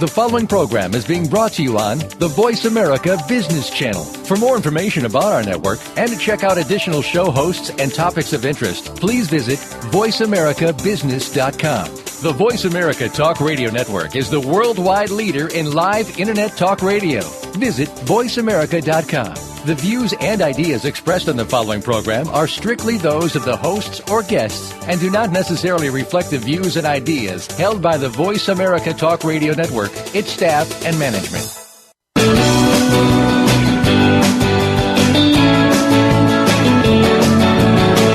The following program is being brought to you on the Voice America Business Channel. For more information about our network and to check out additional show hosts and topics of interest, please visit voiceamericabusiness.com. The Voice America Talk Radio Network is the worldwide leader in live Internet talk radio. Visit voiceamerica.com. The views and ideas expressed on the following program are strictly those of the hosts or guests and do not necessarily reflect the views and ideas held by the Voice America Talk Radio Network, its staff, and management.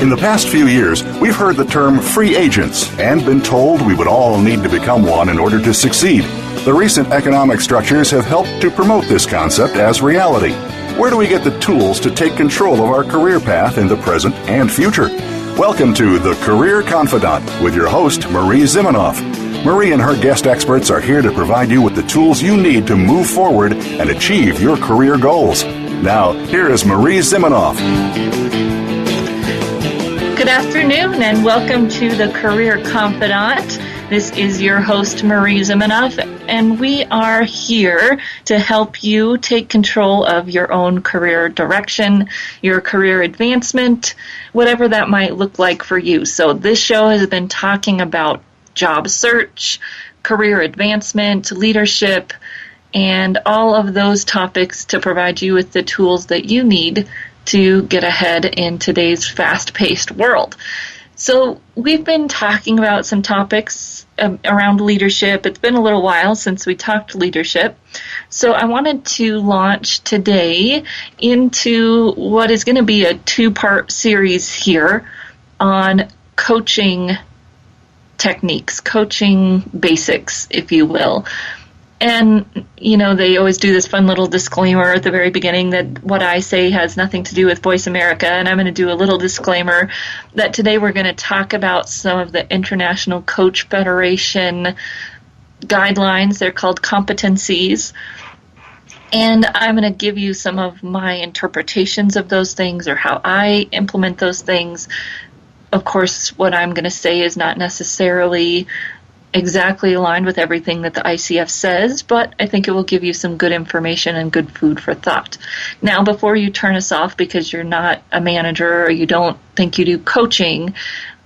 In the past few years, we've heard the term free agents and been told we would all need to become one in order to succeed. The recent economic structures have helped to promote this concept as reality. Where do we get the tools to take control of our career path in the present and future? Welcome to The Career Confidant with your host, Marie Zimenoff. Marie and her guest experts are here to provide you with the tools you need to move forward and achieve your career goals. Now, here is Marie Zimenoff. Good afternoon and welcome to The Career Confidant. This is your host, Marie Zimenoff, and we are here to help you take control of your own career direction, your career advancement, whatever that might look like for you. So this show has been talking about job search, career advancement, leadership, and all of those topics to provide you with the tools that you need to get ahead in today's fast-paced world. So we've been talking about some topics around leadership. It's been a little while since we talked leadership. So I wanted to launch today into what is going to be a two-part series here on coaching techniques, coaching basics, if you will. And, you know, they always do this fun little disclaimer at the very beginning that what I say has nothing to do with Voice America, and I'm going to do a little disclaimer that today we're going to talk about some of the International Coach Federation guidelines. They're called competencies. And I'm going to give you some of my interpretations of those things or how I implement those things. Of course, what I'm going to say is not necessarily exactly aligned with everything that the ICF says, but I think it will give you some good information and good food for thought. Now, before you turn us off because you're not a manager or you don't think you do coaching,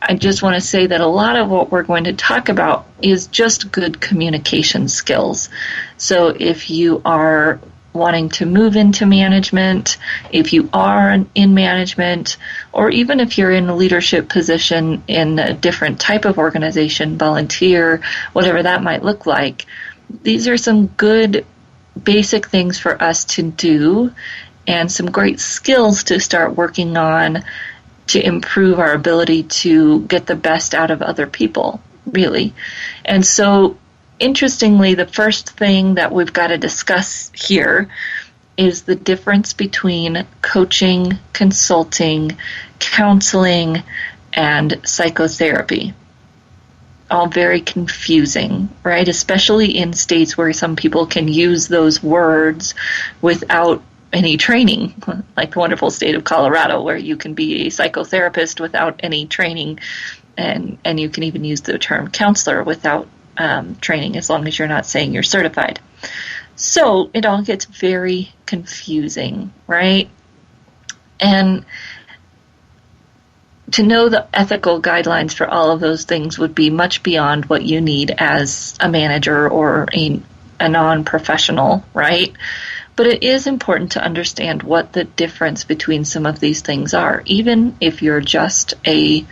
I just want to say that a lot of what we're going to talk about is just good communication skills. So if you are wanting to move into management, if you are in management, or even if you're in a leadership position in a different type of organization, volunteer, whatever that might look like, these are some good basic things for us to do and some great skills to start working on to improve our ability to get the best out of other people, really. And so interestingly, the first thing that we've got to discuss here is the difference between coaching, consulting, counseling, and psychotherapy. All very confusing, right? Especially in states where some people can use those words without any training, like the wonderful state of Colorado, where you can be a psychotherapist without any training, and you can even use the term counselor without training, as long as you're not saying you're certified. So it all gets very confusing, right? And to know the ethical guidelines for all of those things would be much beyond what you need as a manager or a non-professional, right? But it is important to understand what the difference between some of these things are, even if you're just a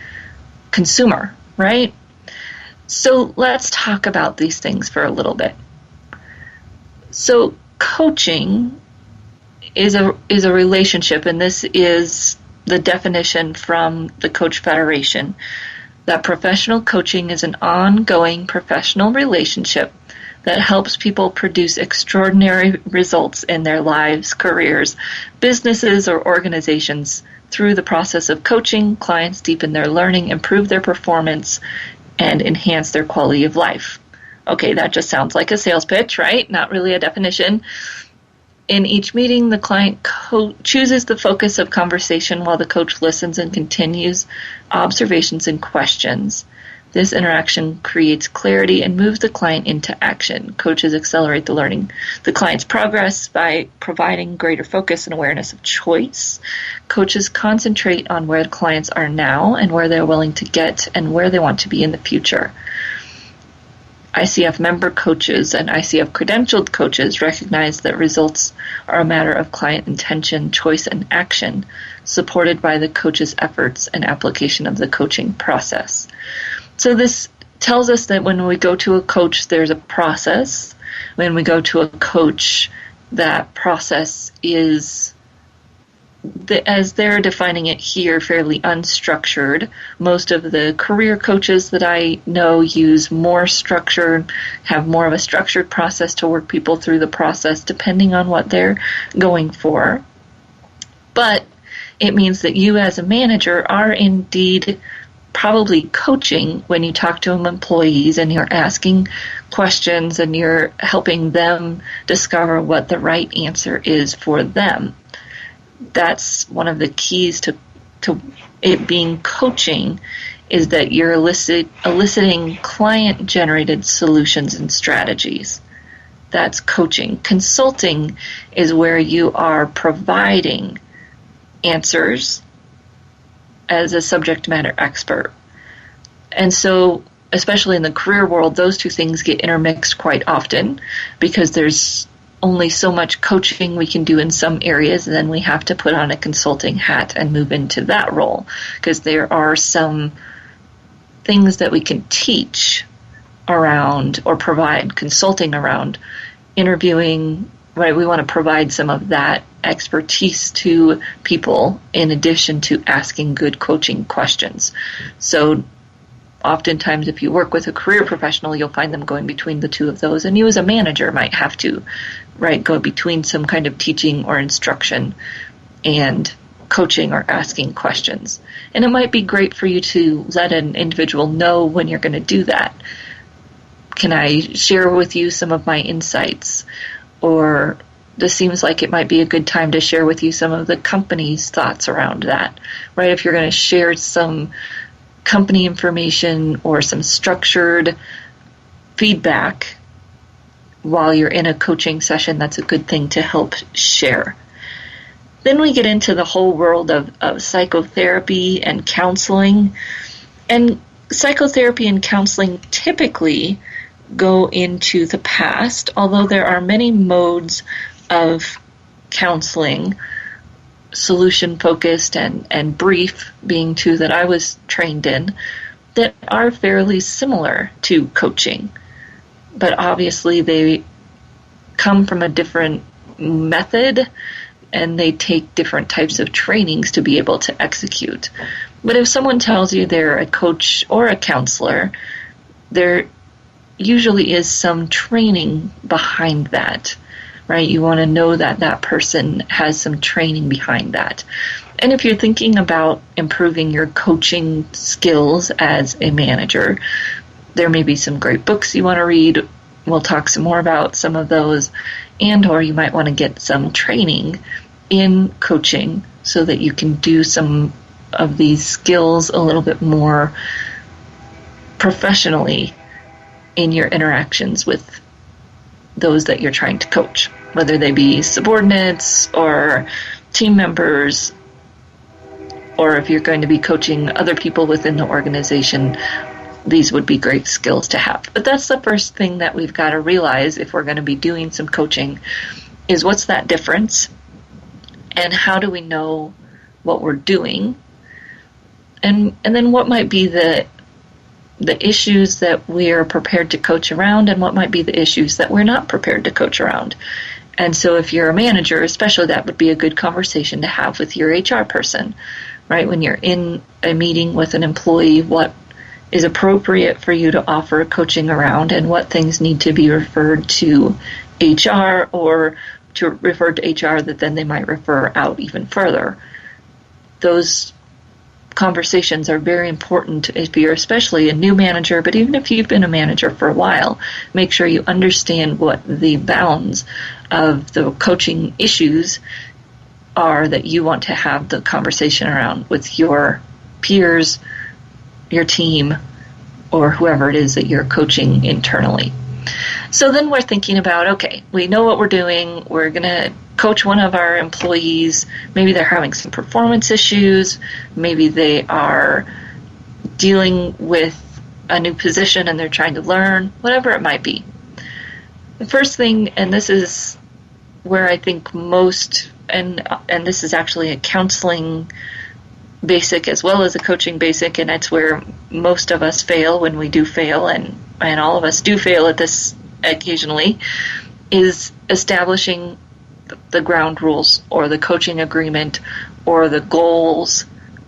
consumer, right? So let's talk about these things for a little bit. So coaching is a relationship, and this is the definition from the Coach Federation, that professional coaching is an ongoing professional relationship that helps people produce extraordinary results in their lives, careers, businesses, or organizations. Through the process of coaching, clients deepen their learning, improve their performance, and enhance their quality of life. Okay, that just sounds like a sales pitch, right? Not really a definition. In each meeting, the client chooses the focus of conversation while the coach listens and continues observations and questions. This interaction creates clarity and moves the client into action. Coaches accelerate the client's progress by providing greater focus and awareness of choice. Coaches concentrate on where the clients are now and where they're willing to get and where they want to be in the future. ICF member coaches and ICF credentialed coaches recognize that results are a matter of client intention, choice, and action, supported by the coach's efforts and application of the coaching process. So this tells us that when we go to a coach, there's a process. When we go to a coach, that process is, as they're defining it here, fairly unstructured. Most of the career coaches that I know use more structure, have more of a structured process to work people through the process depending on what they're going for. But it means that you as a manager are indeed probably coaching when you talk to employees and you're asking questions and you're helping them discover what the right answer is for them. That's one of the keys to it being coaching, is that you're eliciting client-generated solutions and strategies. That's coaching. Consulting is where you are providing answers as a subject matter expert. And so, especially in the career world, those two things get intermixed quite often because there's only so much coaching we can do in some areas, and then we have to put on a consulting hat and move into that role, because there are some things that we can teach around or provide consulting around interviewing, right? We want to provide some of that expertise to people in addition to asking good coaching questions. So oftentimes, if you work with a career professional, you'll find them going between the two of those, and you as a manager might have to, right, go between some kind of teaching or instruction and coaching or asking questions. And it might be great for you to let an individual know when you're going to do that. Can I share with you some of my insights? Or this seems like it might be a good time to share with you some of the company's thoughts around that, right? If you're going to share some company information or some structured feedback while you're in a coaching session, that's a good thing to help share. Then we get into the whole world of psychotherapy and counseling. And psychotherapy and counseling typically go into the past, although there are many modes of counseling, solution-focused and brief being two that I was trained in, that are fairly similar to coaching. But obviously they come from a different method and they take different types of trainings to be able to execute. But if someone tells you they're a coach or a counselor, there usually is some training behind that. Right? You want to know that that person has some training behind that. And if you're thinking about improving your coaching skills as a manager, there may be some great books you want to read. We'll talk some more about some of those. And or you might want to get some training in coaching so that you can do some of these skills a little bit more professionally in your interactions with those that you're trying to coach, whether they be subordinates or team members, or if you're going to be coaching other people within the organization, these would be great skills to have. But that's the first thing that we've got to realize if we're going to be doing some coaching, is what's that difference, and how do we know what we're doing, and then what might be the issues that we're prepared to coach around, and what might be the issues that we're not prepared to coach around. And so if you're a manager, especially, that would be a good conversation to have with your HR person, right? When you're in a meeting with an employee, what is appropriate for you to offer coaching around, and what things need to be referred to HR, or to refer to HR that then they might refer out even further. Those conversations are very important if you're especially a new manager, but even if you've been a manager for a while, make sure you understand what the bounds of the coaching issues are that you want to have the conversation around with your peers, your team, or whoever it is that you're coaching internally. So then we're thinking about, okay, we know what we're doing. We're going to coach one of our employees. Maybe they're having some performance issues. Maybe they are dealing with a new position and they're trying to learn, whatever it might be. The first thing, and this is where I think most, and this is actually a counseling basic as well as a coaching basic, and that's where most of us fail when we do fail, and all of us do fail at this occasionally, is establishing the ground rules or the coaching agreement or the goals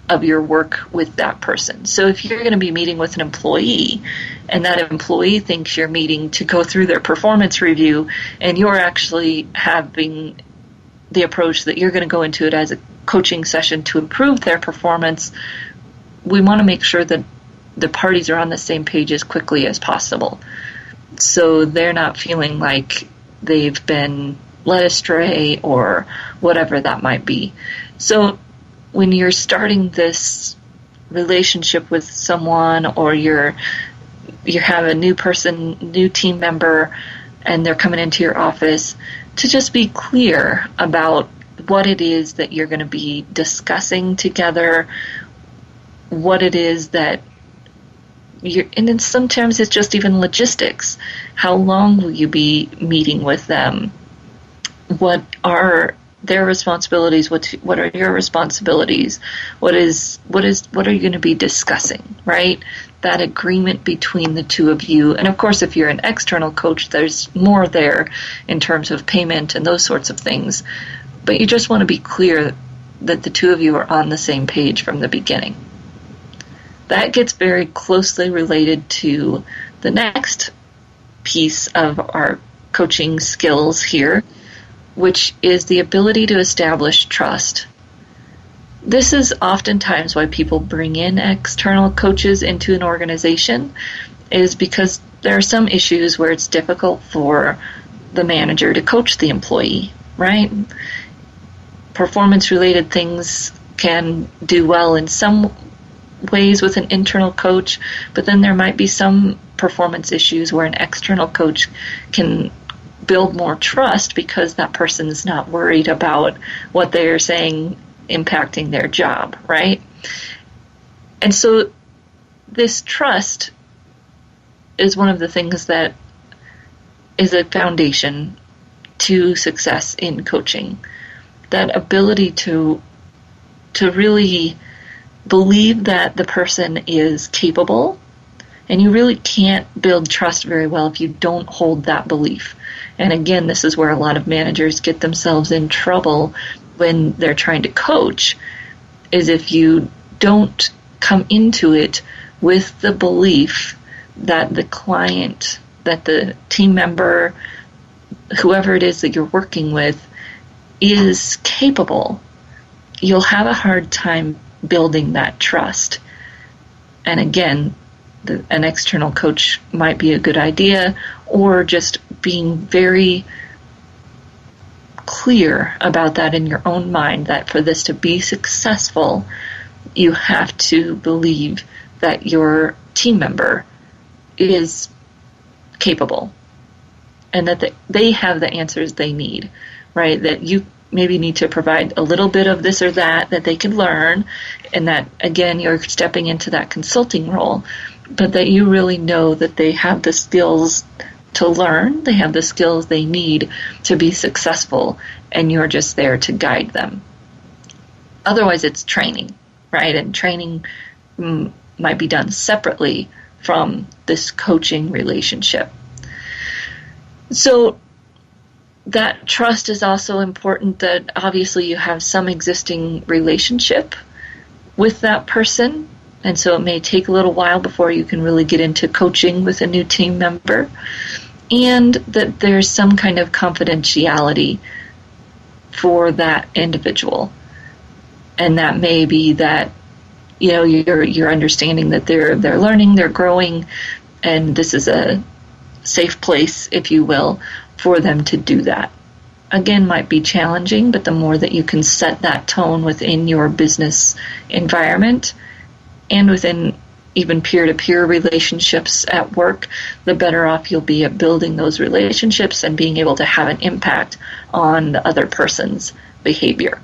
of your work with that person. So if you're going to be meeting with an employee and that employee thinks you're meeting to go through their performance review and you're actually having the approach that you're going to go into it as a coaching session to improve their performance, we want to make sure that the parties are on the same page as quickly as possible. So they're not feeling like they've been led astray or whatever that might be. So when you're starting this relationship with someone, or you have a new person, new team member, and they're coming into your office, to just be clear about what it is that you're going to be discussing together, what it is that and then sometimes it's just even logistics. How long will you be meeting with them? What are their responsibilities? What are your responsibilities? What are you going to be discussing, right? That agreement between the two of you. And of course, if you're an external coach, there's more there in terms of payment and those sorts of things. But you just want to be clear that the two of you are on the same page from the beginning. That gets very closely related to the next piece of our coaching skills here, which is the ability to establish trust. This is oftentimes why people bring in external coaches into an organization, is because there are some issues where it's difficult for the manager to coach the employee, right? Performance-related things can do well in some ways with an internal coach, but then there might be some performance issues where an external coach can build more trust because that person is not worried about what they're saying impacting their job, right? And so this trust is one of the things that is a foundation to success in coaching. That ability to really believe that the person is capable, and you really can't build trust very well if you don't hold that belief. And again, this is where a lot of managers get themselves in trouble when they're trying to coach, is if you don't come into it with the belief that the client, that the team member, whoever it is that you're working with, is capable, you'll have a hard time building that trust. And again, an external coach might be a good idea, or just being very clear about that in your own mind, that for this to be successful, you have to believe that your team member is capable and that they have the answers they need, right? That you maybe need to provide a little bit of this or that they can learn, and that, again, you're stepping into that consulting role, but that you really know that they have the skills to learn, they have the skills they need to be successful, and you're just there to guide them. Otherwise, it's training, right? And training might be done separately from this coaching relationship. So that trust is also important, that obviously you have some existing relationship with that person, and so it may take a little while before you can really get into coaching with a new team member, and that there's some kind of confidentiality for that individual. And that may be that, you know, you're understanding that they're learning, they're growing, and this is a safe place, if you will, for them to do that. Again, might be challenging, but the more that you can set that tone within your business environment and within even peer-to-peer relationships at work, the better off you'll be at building those relationships and being able to have an impact on the other person's behavior.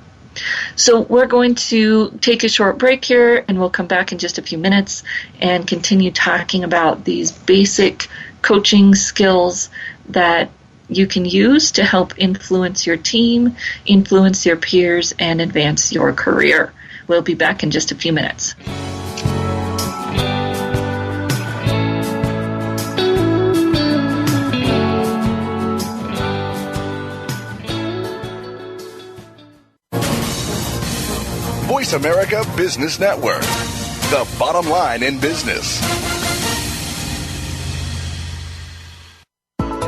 So we're going to take a short break here, and we'll come back in just a few minutes and continue talking about these basic coaching skills that you can use to help influence your team, influence your peers, and advance your career. We'll be back in just a few minutes. Voice America Business Network, the bottom line in business.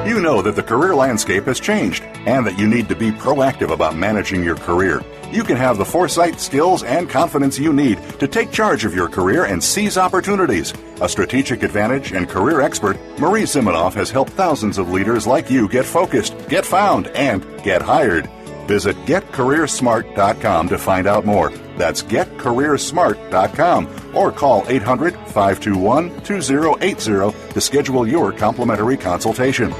You know that the career landscape has changed and that you need to be proactive about managing your career. You can have the foresight, skills, and confidence you need to take charge of your career and seize opportunities. A strategic advantage and career expert, Marie Zimenoff has helped thousands of leaders like you get focused, get found, and get hired. Visit getcareersmart.com to find out more. That's getcareersmart.com or call 800-521-2080 to schedule your complimentary consultation.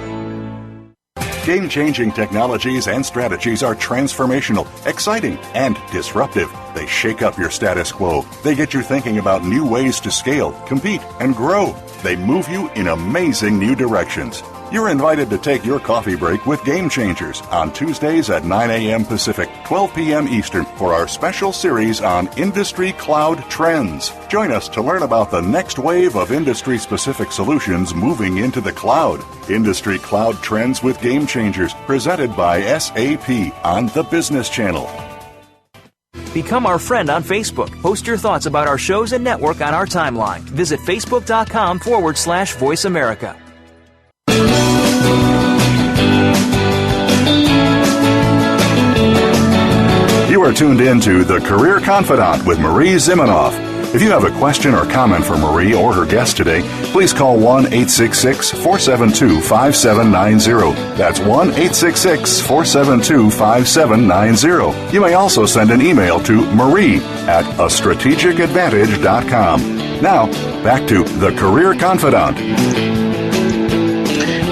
Game-changing technologies and strategies are transformational, exciting, and disruptive. They shake up your status quo. They get you thinking about new ways to scale, compete, and grow. They move you in amazing new directions. You're invited to take your coffee break with Game Changers on Tuesdays at 9 a.m. Pacific, 12 p.m. Eastern for our special series on Industry Cloud Trends. Join us to learn about the next wave of industry-specific solutions moving into the cloud. Industry Cloud Trends with Game Changers, presented by SAP on the Business Channel. Become our friend on Facebook. Post your thoughts about our shows and network on our timeline. Visit facebook.com/Voice America. You are tuned in to The Career Confidant with Marie Zimenoff. If you have a question or comment for Marie or her guest today, please call 1-866-472-5790. That's 1-866-472-5790. You may also send an email to marie@astrategicadvantage.com. Now, back to The Career Confidant.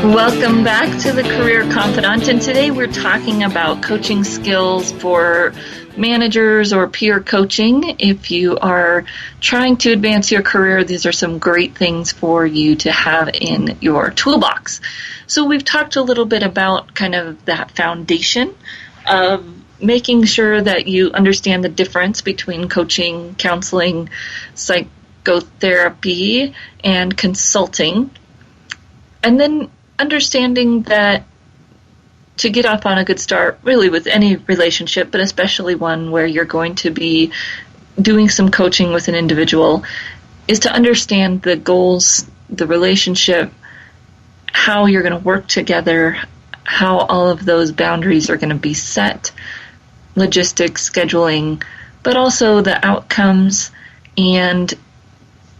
Welcome back to the Career Confidant, and today we're talking about coaching skills for managers or peer coaching. If you are trying to advance your career, these are some great things for you to have in your toolbox. So we've talked a little bit about kind of that foundation of making sure that you understand the difference between coaching, counseling, psychotherapy, and consulting. And then understanding that to get off on a good start, really with any relationship, but especially one where you're going to be doing some coaching with an individual, is to understand the goals, the relationship, how you're going to work together, how all of those boundaries are going to be set, logistics, scheduling, but also the outcomes and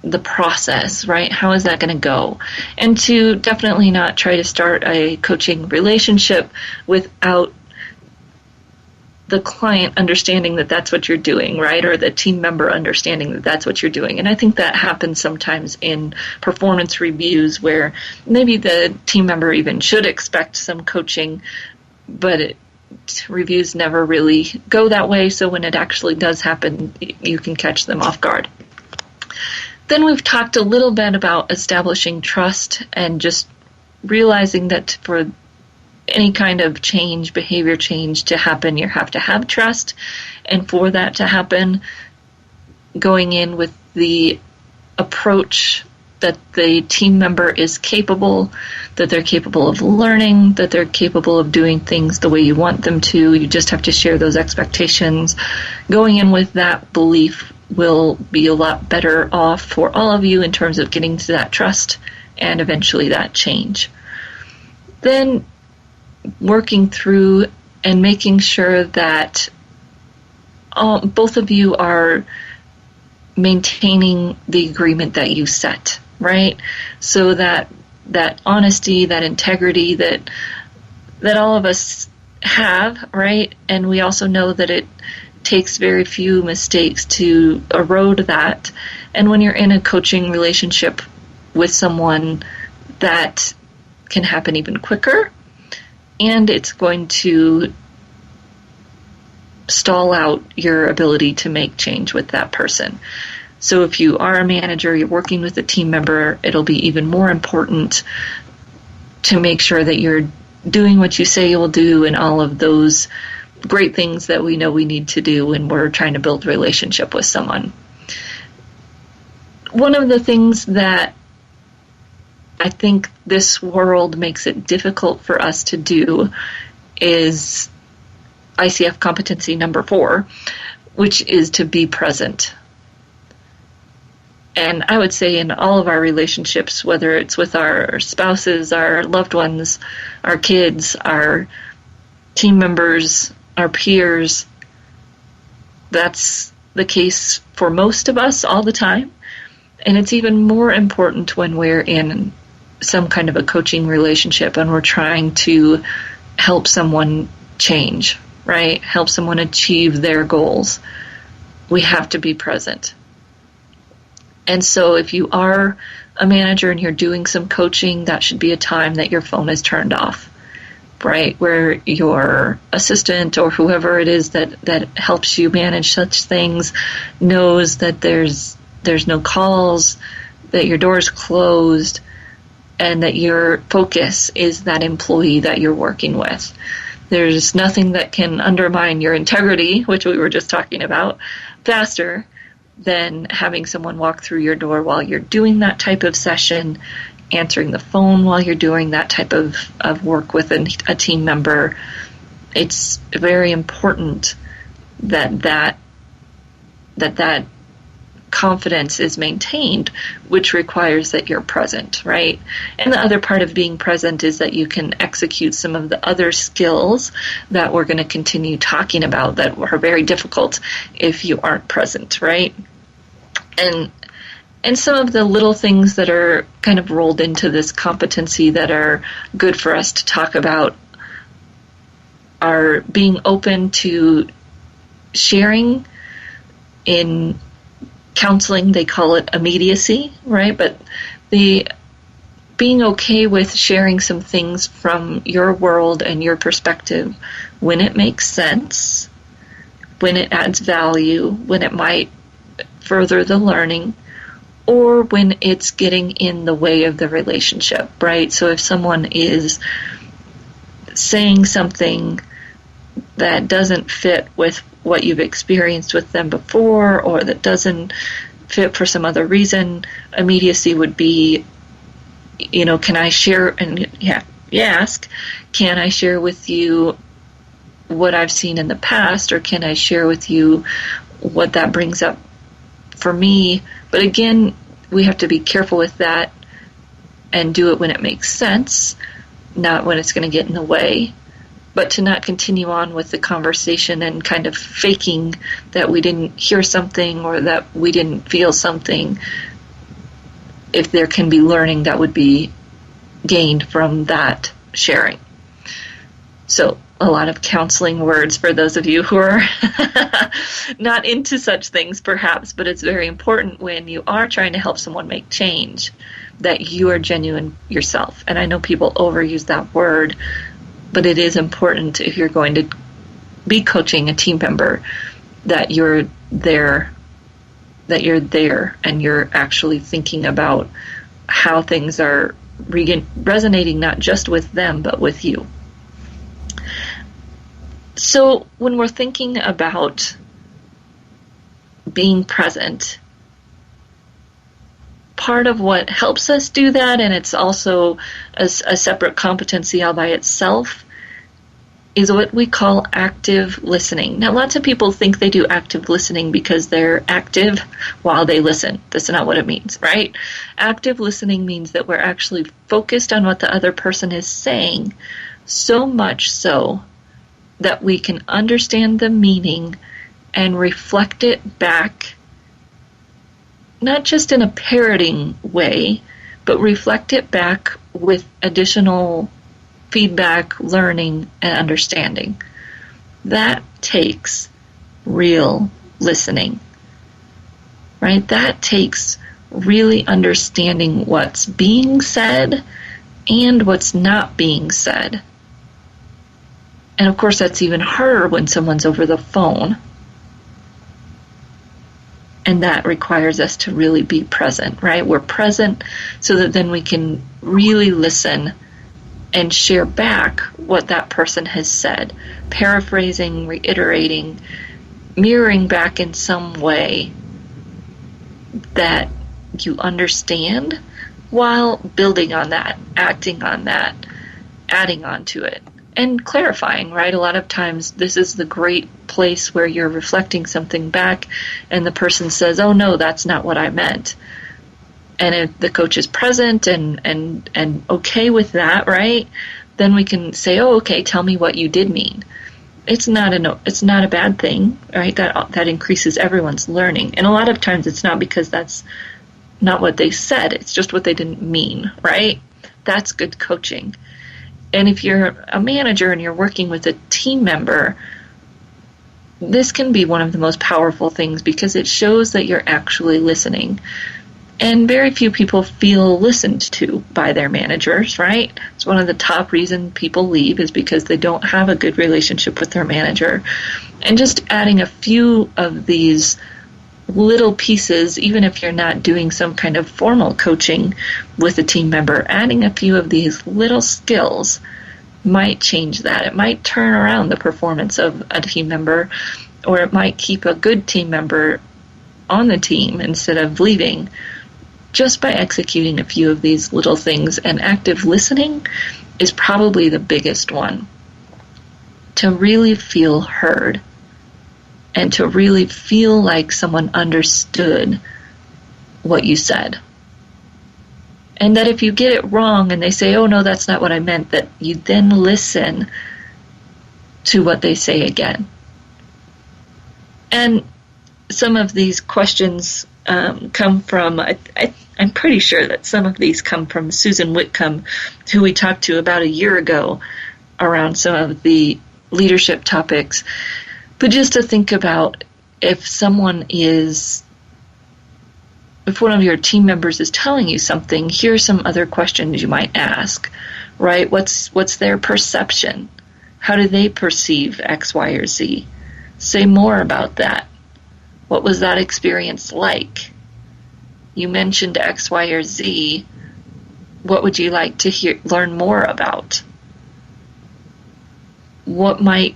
the process, right? How is that going to go? And to definitely not try to start a coaching relationship without the client understanding that that's what you're doing, right? Or the team member understanding that that's what you're doing. And I think that happens sometimes in performance reviews where maybe the team member even should expect some coaching, but reviews never really go that way. So when it actually does happen, you can catch them off guard. Then we've talked a little bit about establishing trust and just realizing that for any kind of change, behavior change to happen, you have to have trust. And for that to happen, going in with the approach that the team member is capable, that they're capable of learning, that they're capable of doing things the way you want them to. You just have to share those expectations. Going in with that belief will be a lot better off for all of you in terms of getting to that trust and eventually that change. Then working through and making sure that both of you are maintaining the agreement that you set, right? So that honesty, that integrity that all of us have, right? And we also know that takes very few mistakes to erode that. And when you're in a coaching relationship with someone, that can happen even quicker, and it's going to stall out your ability to make change with that person. So if you are a manager, you're working with a team member, it'll be even more important to make sure that you're doing what you say you'll do and all of those great things that we know we need to do when we're trying to build a relationship with someone. One of the things that I think this world makes it difficult for us to do is ICF competency number 4, which is to be present. And I would say in all of our relationships, whether it's with our spouses, our loved ones, our kids, our team members, our peers, that's the case for most of us all the time. And it's even more important when we're in some kind of a coaching relationship and we're trying to help someone change, right? Help someone achieve their goals. We have to be present. And so if you are a manager and you're doing some coaching, that should be a time that your phone is turned off, right? Where your assistant or whoever it is that helps you manage such things knows that there's no calls, that your door is closed, and that your focus is that employee that you're working with. There's nothing that can undermine your integrity, which we were just talking about, faster than having someone walk through your door while you're doing that type of session, answering the phone while you're doing that type of work with a team member. It's very important that confidence is maintained, which requires that you're present, right? And the other part of being present is that you can execute some of the other skills that we're going to continue talking about that are very difficult if you aren't present, right? And some of the little things that are kind of rolled into this competency that are good for us to talk about are being open to sharing. In counseling, they call it immediacy, right? But the being okay with sharing some things from your world and your perspective when it makes sense, when it adds value, when it might further the learning, or when it's getting in the way of the relationship, right? So if someone is saying something that doesn't fit with what you've experienced with them before, or that doesn't fit for some other reason, immediacy would be, can I share, and you ask, can I share with you what I've seen in the past, or can I share with you what that brings up for me? But again, we have to be careful with that and do it when it makes sense, not when it's going to get in the way. But to not continue on with the conversation and kind of faking that we didn't hear something or that we didn't feel something, if there can be learning that would be gained from that sharing. So a lot of counseling words for those of you who are not into such things perhaps, but it's very important when you are trying to help someone make change that you are genuine yourself. And I know people overuse that word, but it is important if you're going to be coaching a team member that you're there and you're actually thinking about how things are resonating not just with them but with you. So when we're thinking about being present, part of what helps us do that, and it's also a separate competency all by itself, is what we call active listening. Now, lots of people think they do active listening because they're active while they listen. That's not what it means, right? Active listening means that we're actually focused on what the other person is saying, so much so that we can understand the meaning and reflect it back, not just in a parroting way, but reflect it back with additional feedback, learning, and understanding. That takes real listening, right? That takes really understanding what's being said and what's not being said. And of course, that's even harder when someone's over the phone. And that requires us to really be present, right? We're present so that then we can really listen and share back what that person has said, paraphrasing, reiterating, mirroring back in some way that you understand while building on that, acting on that, adding on to it, and clarifying, right? A lot of times this is the great place where you're reflecting something back and the person says, oh no, that's not what I meant. And if the coach is present and okay with that, right, then we can say, oh, okay, tell me what you did mean. It's not a bad thing, right? That increases everyone's learning. And a lot of times it's not because that's not what they said, it's just what they didn't mean, right? That's good coaching. And if you're a manager and you're working with a team member, this can be one of the most powerful things because it shows that you're actually listening. And very few people feel listened to by their managers, right? It's one of the top reasons people leave is because they don't have a good relationship with their manager. And just adding a few of these little pieces, even if you're not doing some kind of formal coaching with a team member, adding a few of these little skills might change that. It might turn around the performance of a team member, or it might keep a good team member on the team instead of leaving, just by executing a few of these little things. And active listening is probably the biggest one. To really feel heard and to really feel like someone understood what you said. And that if you get it wrong and they say, oh no, that's not what I meant, that you then listen to what they say again. And some of these questions come from, I'm pretty sure that some of these come from Susan Whitcomb, who we talked to about a year ago around some of the leadership topics. But just to think about if one of your team members is telling you something, here's some other questions you might ask, right? What's their perception? How do they perceive X, Y, or Z? Say more about that. What was that experience like? You mentioned X, Y, or Z. What would you like to learn more about? What might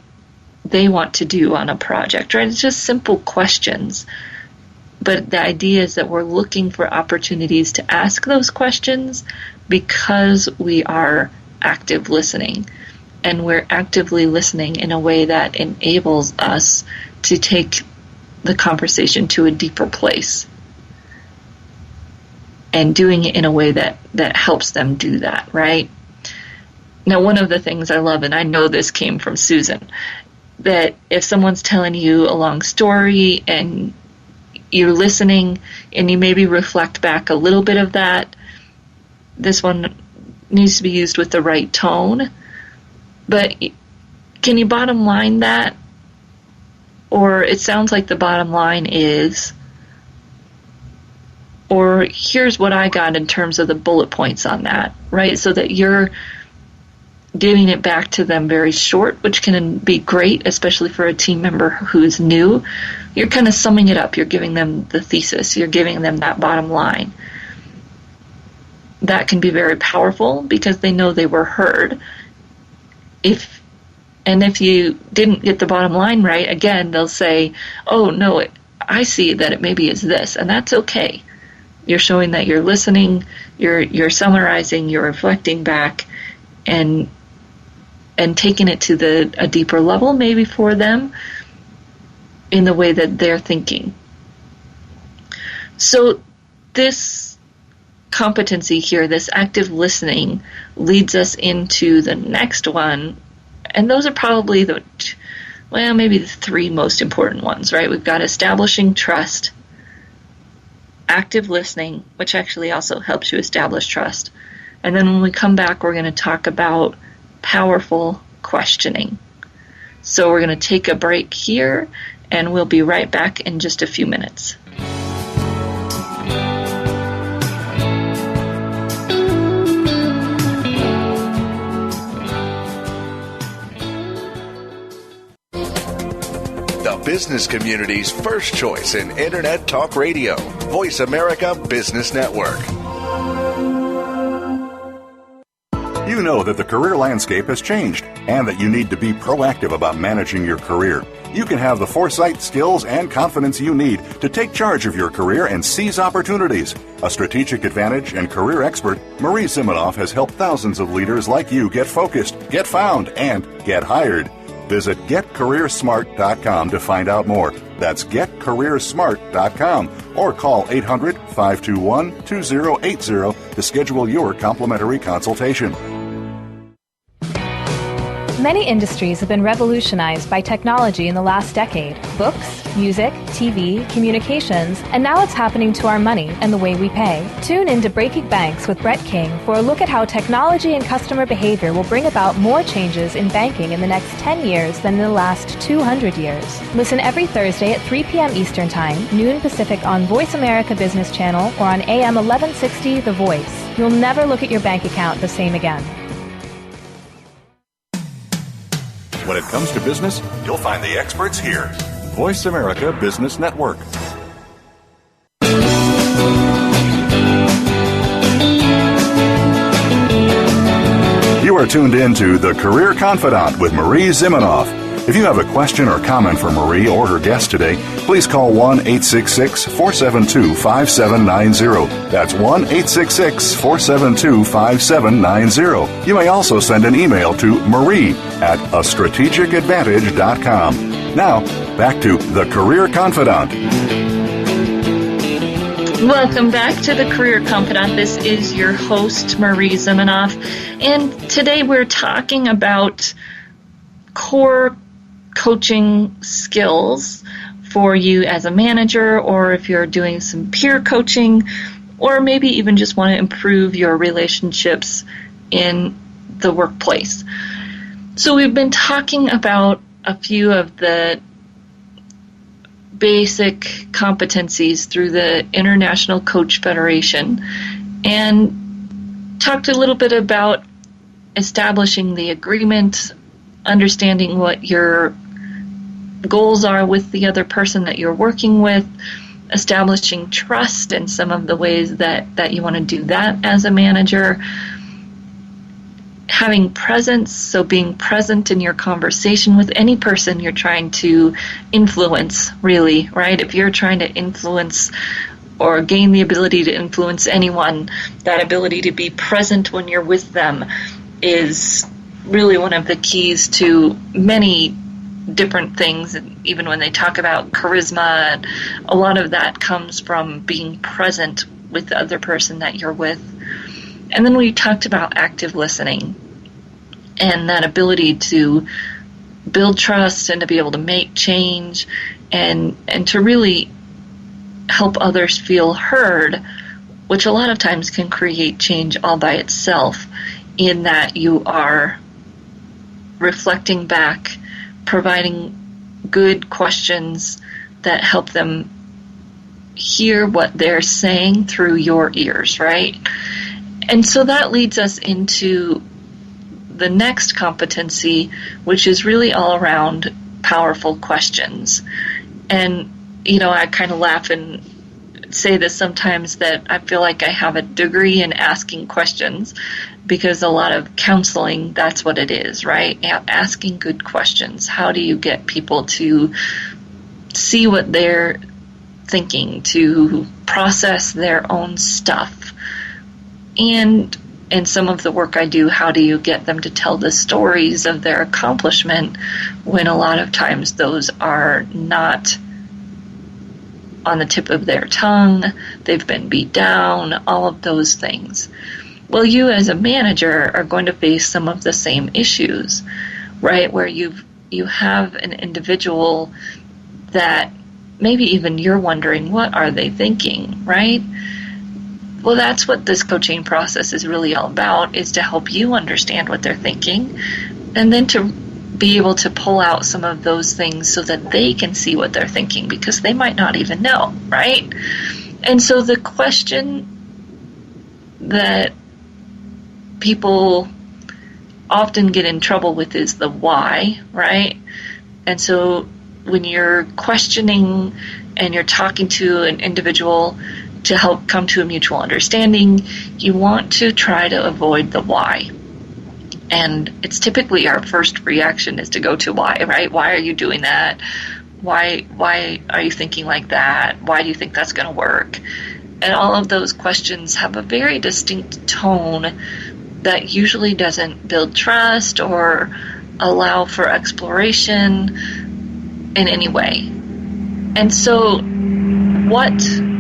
they want to do on a project, right? It's just simple questions. But the idea is that we're looking for opportunities to ask those questions because we are active listening. And we're actively listening in a way that enables us to take the conversation to a deeper place. And doing it in a way that helps them do that, right? Now, one of the things I love, and I know this came from Susan, that if someone's telling you a long story and you're listening and you maybe reflect back a little bit of that, this one needs to be used with the right tone. But can you bottom line that? Or it sounds like the bottom line is, or here's what I got in terms of the bullet points on that, right? So that you're giving it back to them very short, which can be great, especially for a team member who's new. You're kind of summing it up. You're giving them the thesis. You're giving them that bottom line. That can be very powerful because they know they were heard. If you didn't get the bottom line right, again, they'll say, oh, no, I see that it maybe is this, and that's okay. You're showing that you're listening, you're summarizing, you're reflecting back, and taking it to a deeper level maybe for them in the way that they're thinking. So this competency here, this active listening, leads us into the next one, and those are probably maybe the three most important ones, right? We've got establishing trust, active listening, which actually also helps you establish trust. And then when we come back, we're going to talk about powerful questioning. So we're going to take a break here, and we'll be right back in just a few minutes. The business community's first choice in Internet Talk Radio, Voice America Business Network. You know that the career landscape has changed and that you need to be proactive about managing your career. You can have the foresight, skills, and confidence you need to take charge of your career and seize opportunities. A strategic advantage and career expert, Marie Zimenoff has helped thousands of leaders like you get focused, get found, and get hired. Visit getcareersmart.com to find out more. That's getcareersmart.com or call 800-521-2080 to schedule your complimentary consultation. Many industries have been revolutionized by technology in the last decade. Books, music, TV, communications, and now it's happening to our money and the way we pay. Tune in to Breaking Banks with Brett King for a look at how technology and customer behavior will bring about more changes in banking in the next 10 years than in the last 200 years. Listen every Thursday at 3 p.m. Eastern Time, noon Pacific on Voice America Business Channel or on AM 1160 The Voice. You'll never look at your bank account the same again. When it comes to business, you'll find the experts here. Voice America Business Network. You are tuned in to The Career Confidant with Marie Zimenoff. If you have a question or comment for Marie or her guest today, please call 1-866-472-5790. That's 1-866-472-5790. You may also send an email to marie@astrategicadvantage.com. Now, back to The Career Confidant. Welcome back to The Career Confidant. This is your host, Marie Zimenoff. And today we're talking about core coaching skills for you as a manager, or if you're doing some peer coaching, or maybe even just want to improve your relationships in the workplace. So we've been talking about a few of the basic competencies through the International Coach Federation and talked a little bit about establishing the agreement, understanding what your goals are with the other person that you're working with, establishing trust and some of the ways that you want to do that as a manager, having presence, so being present in your conversation with any person you're trying to influence, really, right? If you're trying to influence or gain the ability to influence anyone, that ability to be present when you're with them is really one of the keys to many different things. And even when they talk about charisma, a lot of that comes from being present with the other person that you're with. And then we talked about active listening and that ability to build trust and to be able to make change and to really help others feel heard, which a lot of times can create change all by itself, in that you are reflecting back, providing good questions that help them hear what they're saying through your ears, right? And so that leads us into the next competency, which is really all around powerful questions. And, you know, I kind of laugh and say this sometimes, that I feel like I have a degree in asking questions, because a lot of counseling, that's what it is, right? Asking good questions. How do you get people to see what they're thinking, to process their own stuff? And in some of the work I do, how do you get them to tell the stories of their accomplishment when a lot of times those are not on the tip of their tongue, they've been beat down, all of those things. Well, you as a manager are going to face some of the same issues, right? Where you have an individual that maybe even you're wondering, what are they thinking, right? Well, that's what this coaching process is really all about, is to help you understand what they're thinking, and then to be able to pull out some of those things so that they can see what they're thinking, because they might not even know, right? And so the question that people often get in trouble with is the why, right? And so when you're questioning and you're talking to an individual to help come to a mutual understanding, you want to try to avoid the why. And it's typically our first reaction is to go to why, right? Why are you doing that? Why are you thinking like that? Why do you think that's going to work? And all of those questions have a very distinct tone that usually doesn't build trust or allow for exploration in any way. And so what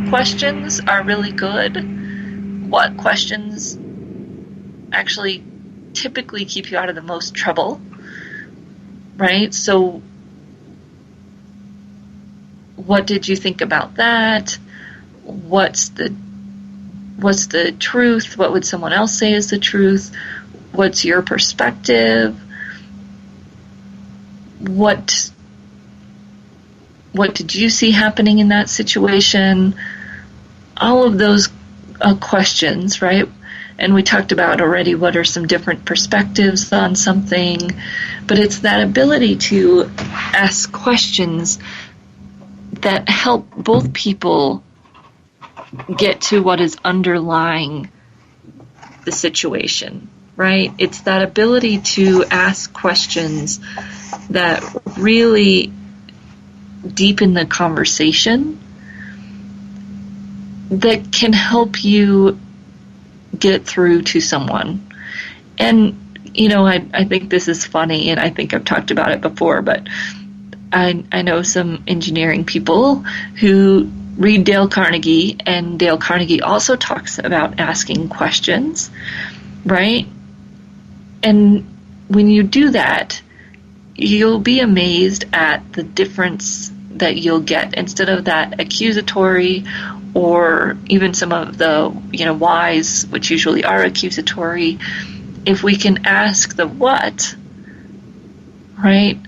questions are really good? What questions actually typically keep you out of the most trouble, right? So what did you think about that? What's the truth? What would someone else say is the truth? What's your perspective? What did you see happening in that situation? All of those questions, right? And we talked about already what are some different perspectives on something, but it's that ability to ask questions that help both people get to what is underlying the situation, right? It's that ability to ask questions that really deepen the conversation, that can help you get through to someone. And, I think this is funny, and I think I've talked about it before, but I know some engineering people who read Dale Carnegie, and Dale Carnegie also talks about asking questions, right? And when you do that, you'll be amazed at the difference that you'll get. Instead of that accusatory, or even some of the whys, which usually are accusatory, if we can ask the what, right?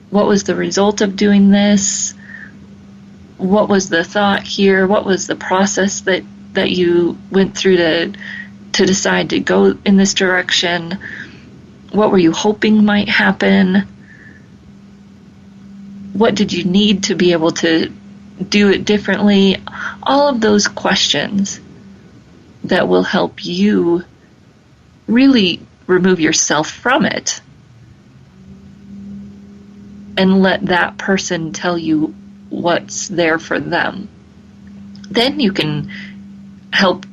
What was the result of doing this? What was the thought here? What was the process that you went through to decide to go in this direction? What were you hoping might happen? What did you need to be able to do it differently? All of those questions that will help you really remove yourself from it and let that person tell you what's there for them. Then you can help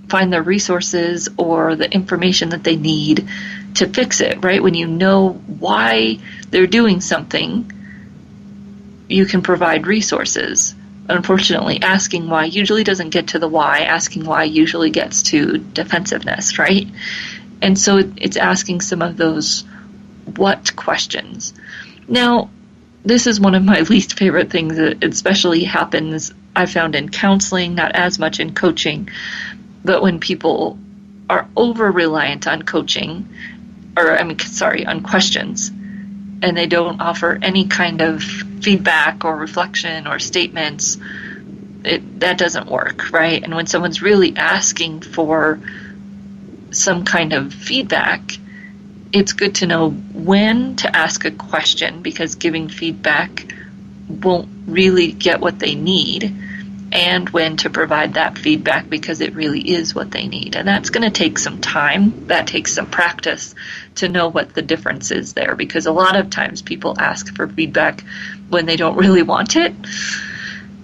find the resources or the information that they need to fix it, right? When you know why they're doing something, you can provide resources. Unfortunately, asking why usually doesn't get to the why. Asking why usually gets to defensiveness, right? And so it's asking some of those what questions. Now, this is one of my least favorite things that especially happens, I found, in counseling, not as much in coaching, but when people are over-reliant on coaching, on questions, and they don't offer any kind of feedback or reflection or statements, that doesn't work, right? And when someone's really asking for some kind of feedback, it's good to know when to ask a question, because giving feedback won't really get what they need, and when to provide that feedback because it really is what they need. And that's going to take some time. That takes some practice to know what the difference is there, because a lot of times people ask for feedback when they don't really want it.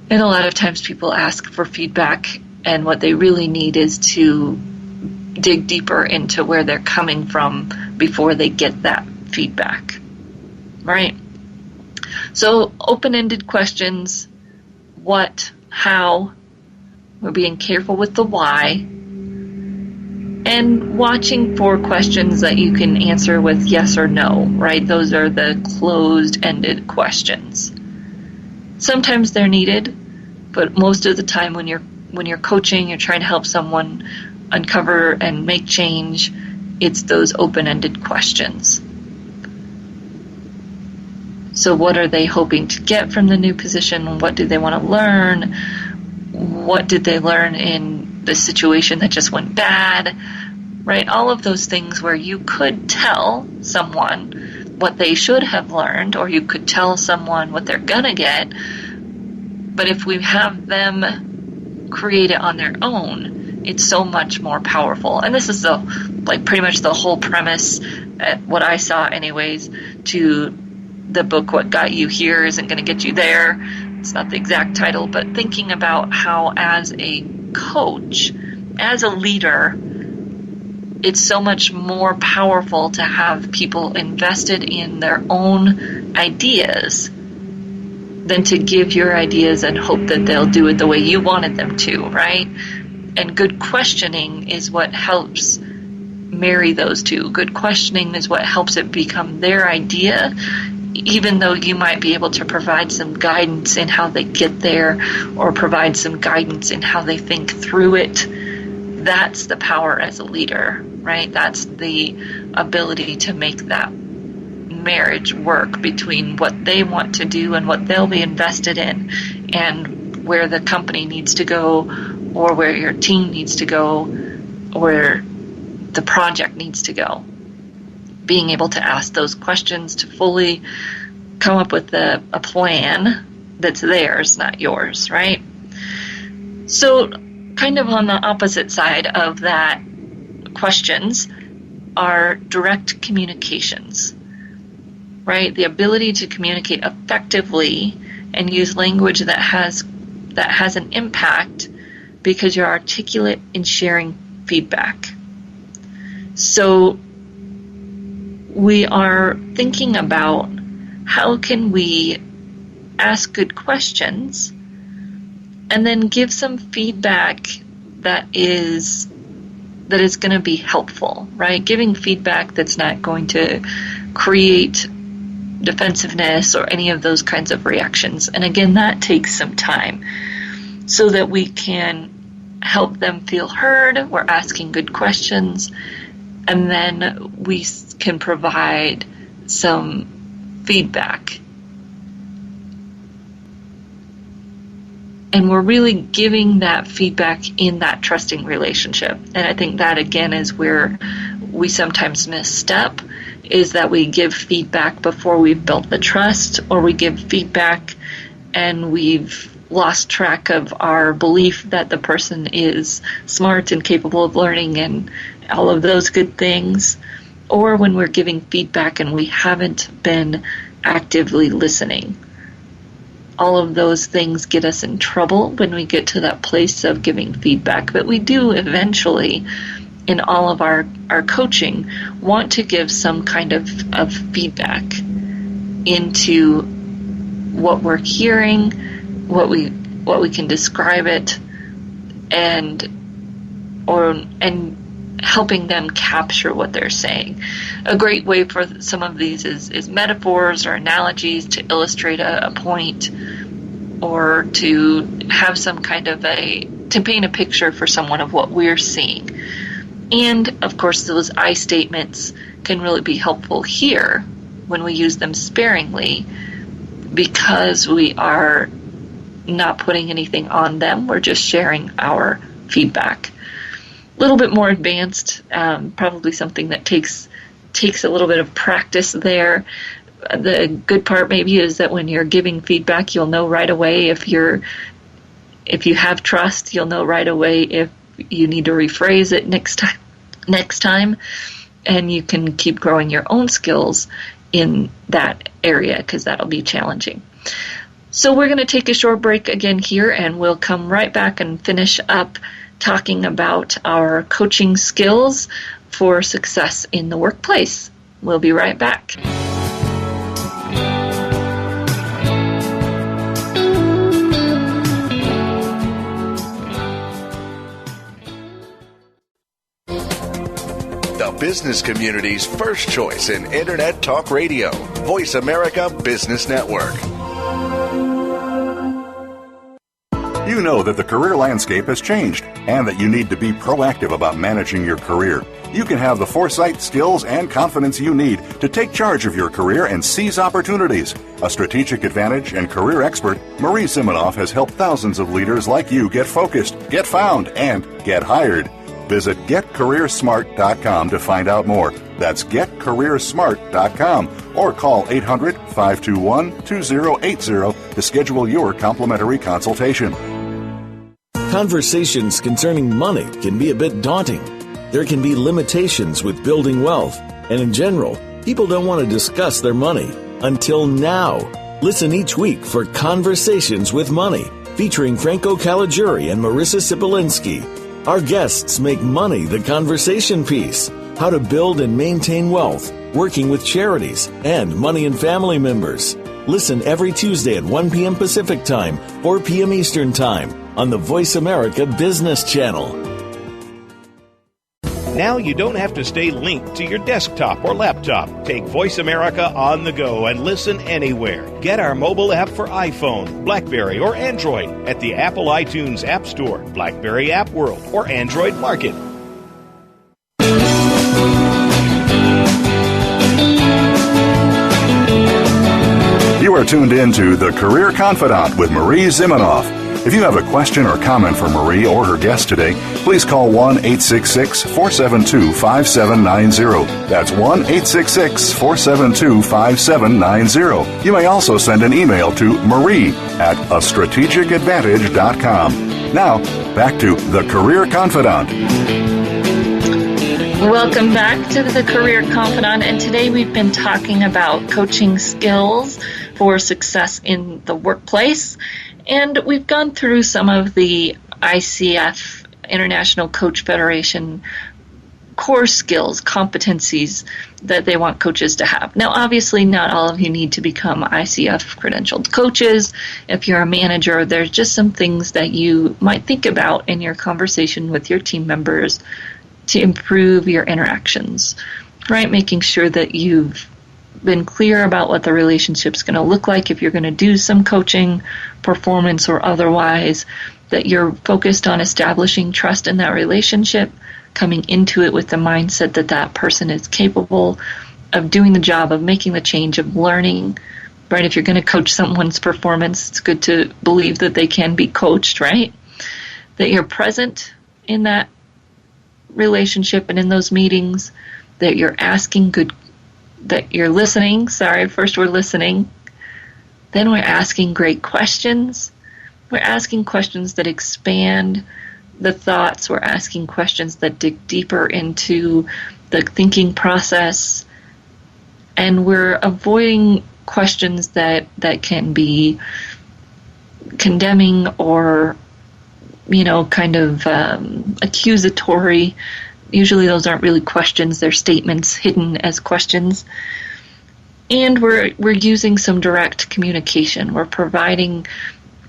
And a lot of times people ask for feedback and what they really need is to dig deeper into where they're coming from before they get that feedback, right? So open-ended questions, what, how, we're being careful with the why, and watching for questions that you can answer with yes or no, right? Those are the closed-ended questions. Sometimes they're needed, but most of the time when you're coaching, you're trying to help someone uncover and make change, it's those open-ended questions. So what are they hoping to get from the new position? What do they want to learn? What did they learn in the situation that just went bad? Right? All of those things where you could tell someone what they should have learned, or you could tell someone what they're going to get. But if we have them create it on their own, it's so much more powerful. And this is pretty much the whole premise, what I saw anyways, to the book, What Got You Here Isn't Going to Get You There. It's not the exact title, but thinking about how as a coach, as a leader, it's so much more powerful to have people invested in their own ideas than to give your ideas and hope that they'll do it the way you wanted them to, right? And good questioning is what helps marry those two. Good questioning is what helps it become their idea, even though you might be able to provide some guidance in how they get there or provide some guidance in how they think through it. That's the power as a leader, right? That's the ability to make that marriage work between what they want to do and what they'll be invested in, and where the company needs to go, or where your team needs to go, where the project needs to go. Being able to ask those questions to fully come up with a plan that's theirs, not yours, right? So kind of on the opposite side of that questions are direct communications, right? The ability to communicate effectively and use language that has an impact because you're articulate in sharing feedback. So we are thinking about how can we ask good questions and then give some feedback that is going to be helpful, right? Giving feedback that's not going to create defensiveness or any of those kinds of reactions. And again, that takes some time so that we can help them feel heard. We're asking good questions, and then we can provide some feedback. And we're really giving that feedback in that trusting relationship. And I think that, again, is where we sometimes misstep, is that we give feedback before we've built the trust, or we give feedback and we've lost track of our belief that the person is smart and capable of learning and all of those good things, or when we're giving feedback and we haven't been actively listening. All of those things get us in trouble when we get to that place of giving feedback. But we do eventually, in all of our coaching, want to give some kind of feedback into what we're hearing, what we can describe it, and helping them capture what they're saying. A great way for some of these is metaphors or analogies to illustrate a point, or to have some kind of to paint a picture for someone of what we're seeing. And of course, those I statements can really be helpful here when we use them sparingly, because we are not putting anything on them. We're just sharing our feedback. A little bit more advanced, probably something that takes a little bit of practice there. The good part maybe is that when you're giving feedback, you'll know right away if you have trust. You'll know right away if you need to rephrase it next time, and you can keep growing your own skills in that area, because that'll be challenging. So we're going to take a short break again here, and we'll come right back and finish up talking about our coaching skills for success in the workplace. We'll be right back. The business community's first choice in Internet Talk Radio, Voice America Business Network. You know that the career landscape has changed and that you need to be proactive about managing your career. You can have the foresight, skills, and confidence you need to take charge of your career and seize opportunities. A strategic advantage and career expert, Marie Zimenoff has helped thousands of leaders like you get focused, get found, and get hired. Visit getcareersmart.com to find out more. That's getcareersmart.com or call 800-521-2080 to schedule your complimentary consultation. Conversations concerning money can be a bit daunting. There can be limitations with building wealth, and in general, people don't want to discuss their money until now. Listen each week for Conversations with Money, featuring Franco Caligiuri and Marissa Sipolinski. Our guests make money the conversation piece, how to build and maintain wealth, working with charities, and money and family members. Listen every Tuesday at 1 p.m. Pacific Time, 4 p.m. Eastern Time on the Voice America Business Channel. Now you don't have to stay linked to your desktop or laptop. Take Voice America on the go and listen anywhere. Get our mobile app for iPhone, BlackBerry, or Android at the Apple iTunes App Store, BlackBerry App World, or Android Market. You are tuned in to The Career Confidant with Marie Zimenoff. If you have a question or comment for Marie or her guest today, please call 1-866-472-5790. That's 1-866-472-5790. You may also send an email to marie@astrategicadvantage.com. Now, back to The Career Confidant. Welcome back to The Career Confidant, and today we've been talking about coaching skills for success in the workplace. And we've gone through some of the ICF, International Coach Federation, core skills, competencies that they want coaches to have. Now, obviously, not all of you need to become ICF credentialed coaches. If you're a manager, there's just some things that you might think about in your conversation with your team members to improve your interactions, right? Making sure that you've been clear about what the relationship's going to look like if you're going to do some coaching, performance or otherwise, that you're focused on establishing trust in that relationship, coming into it with the mindset that that person is capable of doing the job, of making the change, of learning, right? If you're going to coach someone's performance, it's good to believe that they can be coached, right? That you're present in that relationship and in those meetings, that you're asking that you're listening. First we're listening. Then we're asking great questions. We're asking questions that expand the thoughts. We're asking questions that dig deeper into the thinking process. And we're avoiding questions that can be condemning or, kind of accusatory. Usually those aren't really questions, they're statements hidden as questions. And we're using some direct communication. We're providing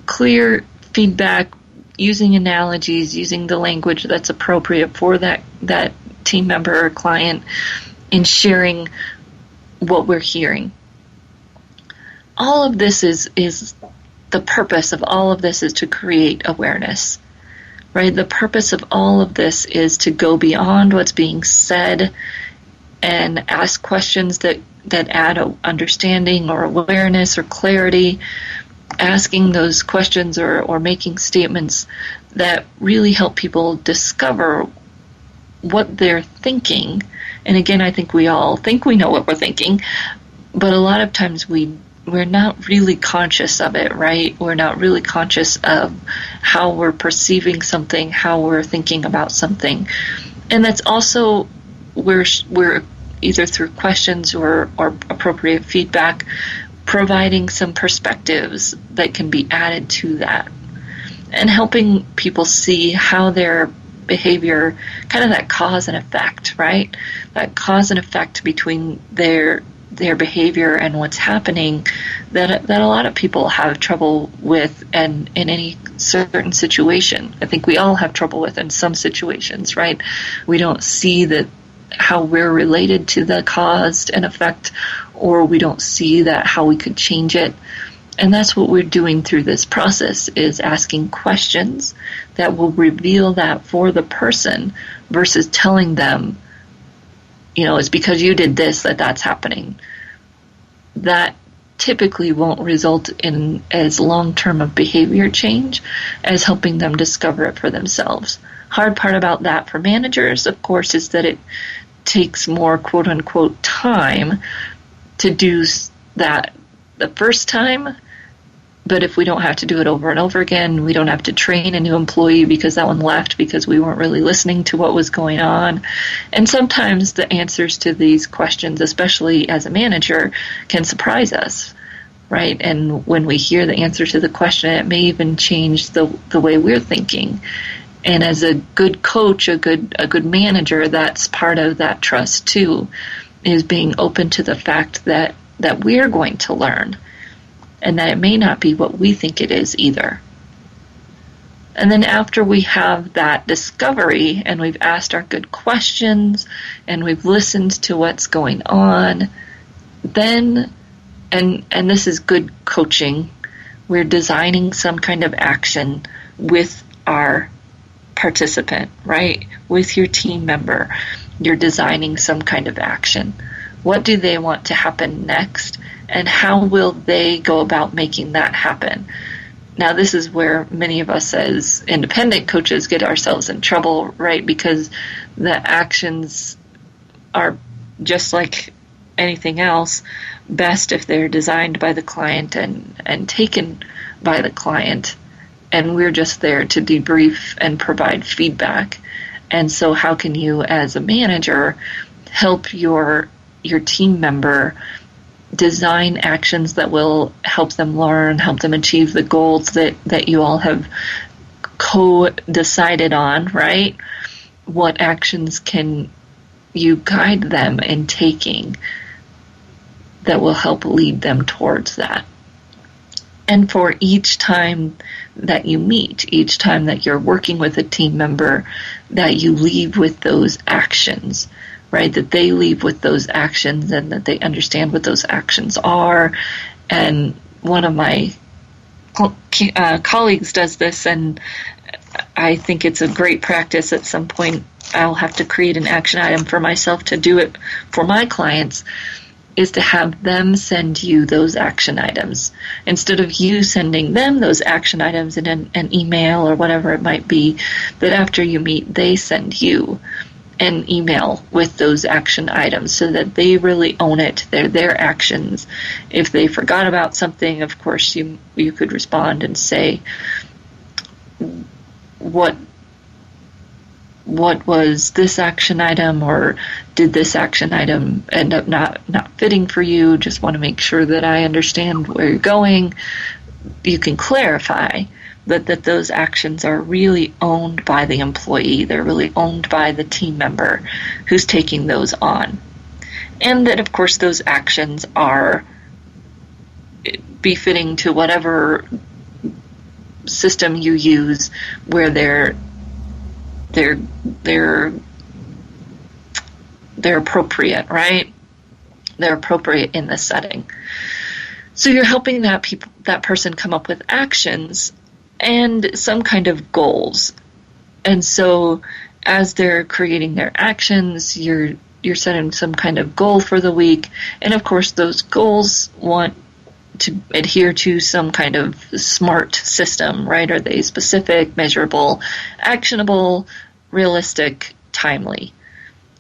clear feedback, using analogies, using the language that's appropriate for that team member or client, and sharing what we're hearing. All of this is the purpose of all of this is to create awareness. Right? The purpose of all of this is to go beyond what's being said and ask questions that add understanding or awareness or clarity, asking those questions or making statements that really help people discover what they're thinking. And again, I think we all think we know what we're thinking, but a lot of times we're not really conscious of it, right? We're not really conscious of how we're perceiving something, how we're thinking about something. And that's also we're either through questions or appropriate feedback, providing some perspectives that can be added to that and helping people see how their behavior, kind of that cause and effect, right? That cause and effect between their behavior and what's happening that a lot of people have trouble with, and in any certain situation. I think we all have trouble with in some situations, right? We don't see that how we're related to the cause and effect, or we don't see that how we could change it. And that's what we're doing through this process, is asking questions that will reveal that for the person versus telling them, it's because you did this that's happening. That typically won't result in as long-term of behavior change as helping them discover it for themselves. Hard part about that for managers, of course, is that it takes more quote-unquote time to do that the first time. But if we don't have to do it over and over again, we don't have to train a new employee because that one left because we weren't really listening to what was going on. And sometimes the answers to these questions, especially as a manager, can surprise us, right? And when we hear the answer to the question, it may even change the way we're thinking. And as a good coach, a good manager, that's part of that trust too, is being open to the fact that we're going to learn, and that it may not be what we think it is either. And then after we have that discovery and we've asked our good questions and we've listened to what's going on, then, and this is good coaching, we're designing some kind of action with our participant, right? With your team member, you're designing some kind of action. What do they want to happen next? And how will they go about making that happen? Now, this is where many of us as independent coaches get ourselves in trouble, right? Because the actions are just like anything else, best if they're designed by the client and taken by the client. And we're just there to debrief and provide feedback. And so how can you, as a manager, help your team member design actions that will help them learn, help them achieve the goals that you all have co-decided on, right? What actions can you guide them in taking that will help lead them towards that? And for each time that you meet, each time that you're working with a team member, that you leave with those actions, right? That they leave with those actions and that they understand what those actions are. And one of my colleagues does this, and I think it's a great practice. At some point, I'll have to create an action item for myself to do it for my clients, is to have them send you those action items. Instead of you sending them those action items in an email or whatever it might be, that after you meet, they send you an email with those action items so that they really own it. They're their actions. If they forgot about something, of course, you could respond and say, what was this action item, or did this action item end up not fitting for you? Just want to make sure that I understand where you're going. You can clarify that those actions are really owned by the employee. They're really owned by the team member who's taking those on. And that, of course, those actions are befitting to whatever system you use, where they're appropriate, right? They're appropriate in the setting. So you're helping that person come up with actions and some kind of goals. And so as they're creating their actions, you're setting some kind of goal for the week. And of course, those goals want to adhere to some kind of SMART system, right? Are they specific, measurable, actionable, realistic, timely?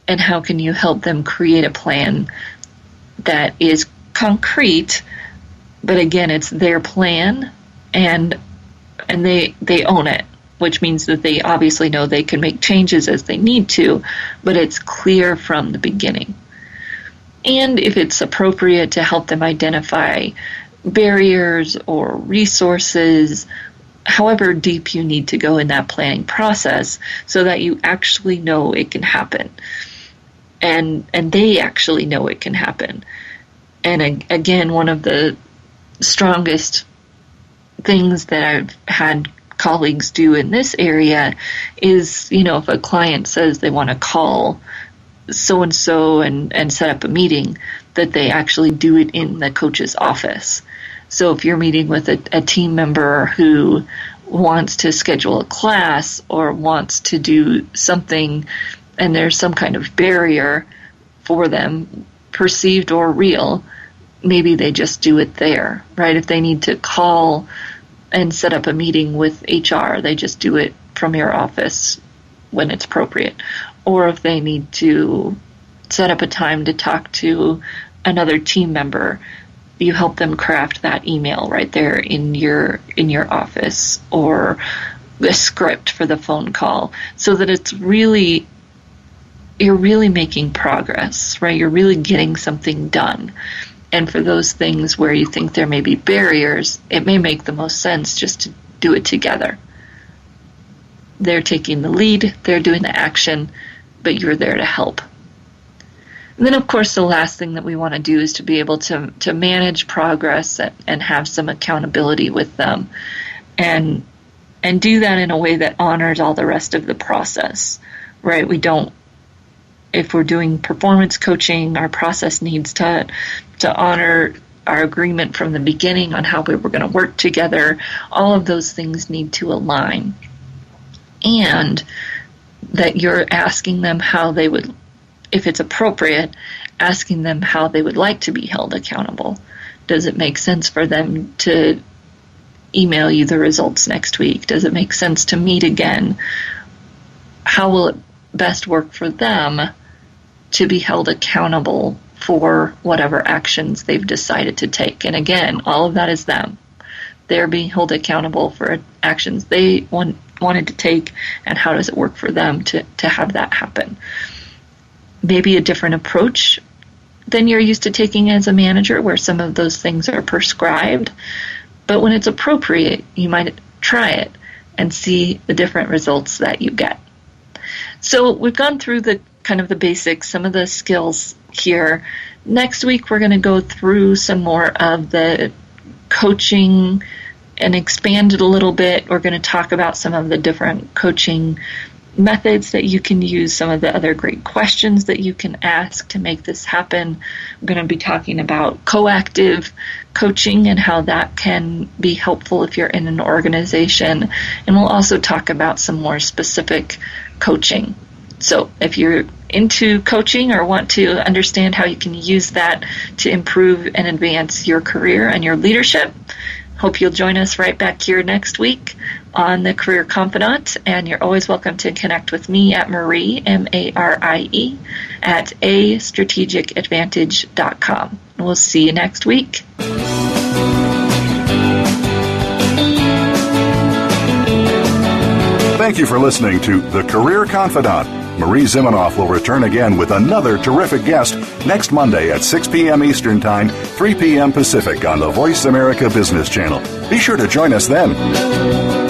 And how can you help them create a plan that is concrete, but again, it's their plan, and they own it, which means that they obviously know they can make changes as they need to, but it's clear from the beginning. And if it's appropriate, to help them identify barriers or resources, however deep you need to go in that planning process, so that you actually know it can happen. And they actually know it can happen. And again, one of the strongest things that I've had colleagues do in this area is, if a client says they want to call so-and-so and set up a meeting, that they actually do it in the coach's office. So if you're meeting with a team member who wants to schedule a class or wants to do something and there's some kind of barrier for them, perceived or real, maybe they just do it there, right? If they need to call and set up a meeting with HR, they just do it from your office when it's appropriate. Or if they need to set up a time to talk to another team member, you help them craft that email right there in your office, or the script for the phone call, so that you're really making progress, right? You're really getting something done. And for those things where you think there may be barriers, it may make the most sense just to do it together. They're taking the lead, they're doing the action, but you're there to help. And then, of course, the last thing that we want to do is to be able to manage progress and have some accountability with them, and do that in a way that honors all the rest of the process, right? If we're doing performance coaching, our process needs to honor our agreement from the beginning on how we were going to work together. All of those things need to align. And that you're asking them how they would, if it's appropriate, asking them how they would like to be held accountable. Does it make sense for them to email you the results next week? Does it make sense to meet again? How will it best work for them to be held accountable for whatever actions they've decided to take? And again, all of that is them. They're being held accountable for actions they wanted to take, and how does it work for them to have that happen? Maybe a different approach than you're used to taking as a manager, where some of those things are prescribed. But when it's appropriate, you might try it and see the different results that you get. So we've gone through the kind of the basics, some of the skills here. Next week, we're going to go through some more of the coaching and expand it a little bit. We're going to talk about some of the different coaching methods that you can use, some of the other great questions that you can ask to make this happen. We're going to be talking about coactive coaching and how that can be helpful if you're in an organization. And we'll also talk about some more specific coaching. So if you're into coaching or want to understand how you can use that to improve and advance your career and your leadership, hope you'll join us right back here next week on the Career Confidant. And you're always welcome to connect with me at Marie, M-A-R-I-E, at astrategicadvantage.com. We'll see you next week. Thank you for listening to The Career Confidant. Marie Zimenoff will return again with another terrific guest next Monday at 6 p.m. Eastern Time, 3 p.m. Pacific on the Voice America Business Channel. Be sure to join us then.